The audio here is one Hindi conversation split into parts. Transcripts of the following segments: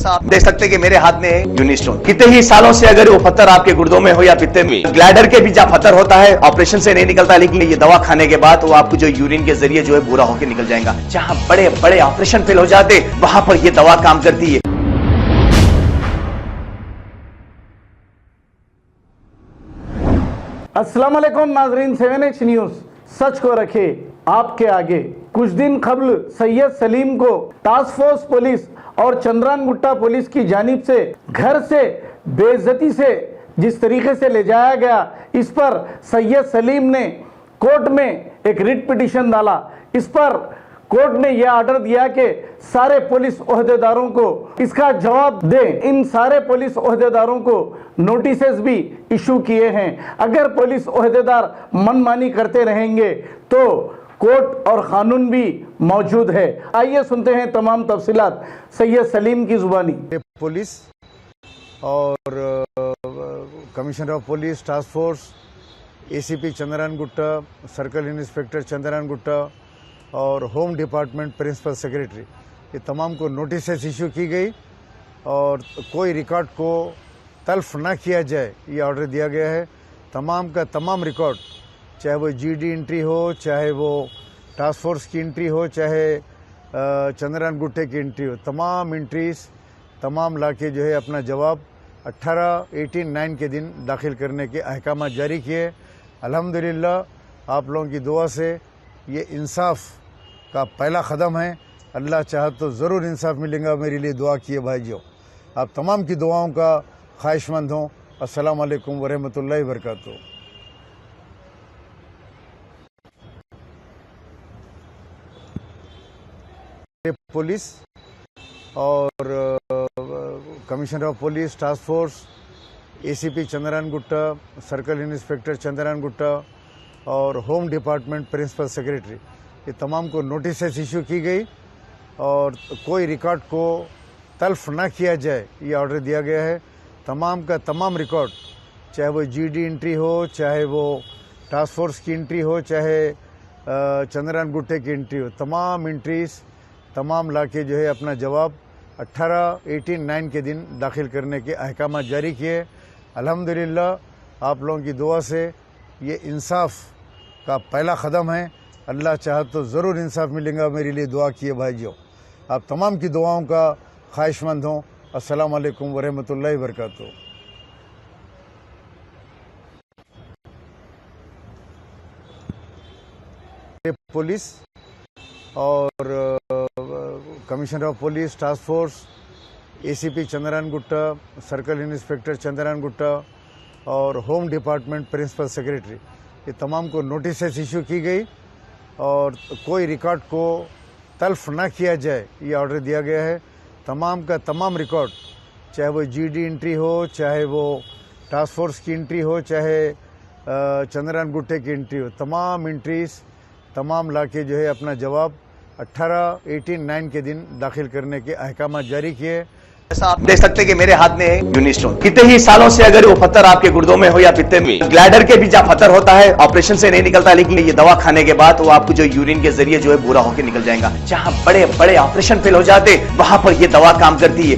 जैसा आप देख सकते हैं कि मेरे हाथ में है यूनिस्टोन। कितने ही सालों से अगर वो पत्थर आपके गुर्दों में हो या पित्ते में, ग्लैडर के भी जहाँ पत्थर होता है ऑपरेशन से नहीं निकलता, लेकिन ये दवा खाने के बाद वो आपको जो यूरिन के जरिए जो है पूरा होकर निकल जाएगा। जहाँ बड़े बड़े ऑपरेशन फेल हो जाते वहां पर ये दवा काम करती है। अस्सलाम वालेकुम नाजरीन, 7H न्यूज सच को रखे आपके आगे। कुछ दिन कबल सैयद सलीम को टास्क फोर्स पुलिस और चंद्रान गुट्टा पुलिस की जानिब से घर से बेइज्जती से जिस तरीके से ले जाया गया, इस पर सैयद सलीम ने कोर्ट में एक रिट पिटीशन डाला। इस पर कोर्ट ने यह ऑर्डर दिया कि सारे पुलिस ओहदेदारों को इसका जवाब दें। इन सारे पुलिस ओहदेदारों को नोटिसेस भी इशू किए हैं। अगर पुलिस ओहदेदार मनमानी करते रहेंगे तो कोर्ट और कानून भी मौजूद है। आइए सुनते हैं तमाम तफसीलात सैयद सलीम की जुबानी। पुलिस और commissioner of police, task force, ACP Chandran Gutta, circle inspector Chandran Gutta और होम डिपार्टमेंट प्रिंसिपल सेक्रेटरी, ये तमाम को नोटिसेस इशू की गई और कोई रिकॉर्ड को तल्फ ना किया जाए ये ऑर्डर दिया गया है। तमाम का तमाम रिकॉर्ड, चाहे वो जीडी एंट्री हो, चाहे वो टास्क फोर्स की एंट्री हो, चाहे चंद्रान गुट्टे की एंट्री हो, तमाम एंट्रीज तमाम लाके जो है अपना जवाब 18/18/9 के दिन दाखिल करने के अहकाम जारी किए। अल्हम्दुलिल्लाह आप लोगों की दुआ से ये इंसाफ का पहला कदम है। अल्लाह चाहे तो ज़रूर इंसाफ मिलेगा। मेरे लिए दुआ किए भाइयों, आप तमाम की दुआओं का ख्वाहिशमंद हों। अस्सलाम वालेकुम वरहमतुल्लाहि वबरकातुहू। पुलिस और commissioner of police, task force, ACP Chandran Gutta, circle inspector Chandran Gutta और होम डिपार्टमेंट प्रिंसिपल सेक्रेटरी, ये तमाम को नोटिसेस इशू की गई और कोई रिकॉर्ड को तल्फ ना किया जाए ये ऑर्डर दिया गया है। तमाम का तमाम रिकॉर्ड, चाहे वो जीडी एंट्री हो, चाहे वो टास्क फोर्स की एंट्री हो, चाहे चंद्रान गुट्टे की एंट्री हो, तमाम एंट्रीज तमाम लाके जो है अपना जवाब 18/18/9 के दिन दाखिल करने के अहकाम जारी किए। अल्हम्दुलिल्लाह आप लोगों की दुआ से ये इंसाफ का पहला कदम है। अल्लाह चाहे तो ज़रूर इंसाफ मिलेगा। मेरे लिए दुआ किए भाइयों, आप तमाम की दुआओं का ख्वाहिशमंद हों। अस्सलाम वालेकुम वरहमतुल्लाहि वबरकातुहू। पुलिस और commissioner of police, task force, ACP Chandran Gutta, circle inspector Chandran Gutta और होम डिपार्टमेंट प्रिंसिपल सेक्रेटरी, ये तमाम को नोटिसेस इशू की गई और कोई रिकॉर्ड को तल्फ ना किया जाए ये ऑर्डर दिया गया है। तमाम का तमाम रिकॉर्ड, चाहे वो जीडी एंट्री हो, चाहे वो टास्क फोर्स की एंट्री हो, चाहे चंद्रान गुट्टे की एंट्री हो, तमाम एंट्रीज तमाम लाके जो है अपना जवाब 18/18/9 के दिन दाखिल करने के अहकाम जारी किए। जैसा आप देख सकते हैं कि मेरे हाथ में है यूनिस्टोन। कितने ही सालों से अगर वो पत्थर आपके गुर्दों में हो या पित्ते में, ग्लैडर के भी जहाँ पत्थर होता है ऑपरेशन से नहीं निकलता, लेकिन ये दवा खाने के बाद वो आपको जो यूरिन के जरिए जो है पूरा होकर निकल जाएगा। जहाँ बड़े बड़े ऑपरेशन फेल हो जाते वहां पर ये दवा काम करती है।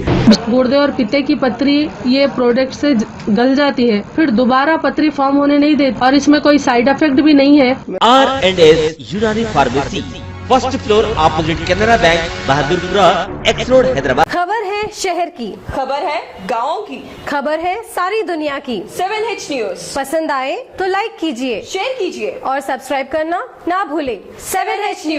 गुर्दे और पित्ते की पथरी ये प्रोडक्ट से गल जाती है, फिर दोबारा पथरी फॉर्म होने नहीं देती और इसमें कोई साइड इफेक्ट भी नहीं है। R&S यूनानी pharmacy, first floor opposite Canara bank, Bahadurpura, x road, Hyderabad. खबर है शहर की, खबर है गाँव की, खबर है सारी दुनिया की। 7H न्यूज पसंद आए तो लाइक कीजिए, शेयर कीजिए और सब्सक्राइब करना ना भूले। 7H news.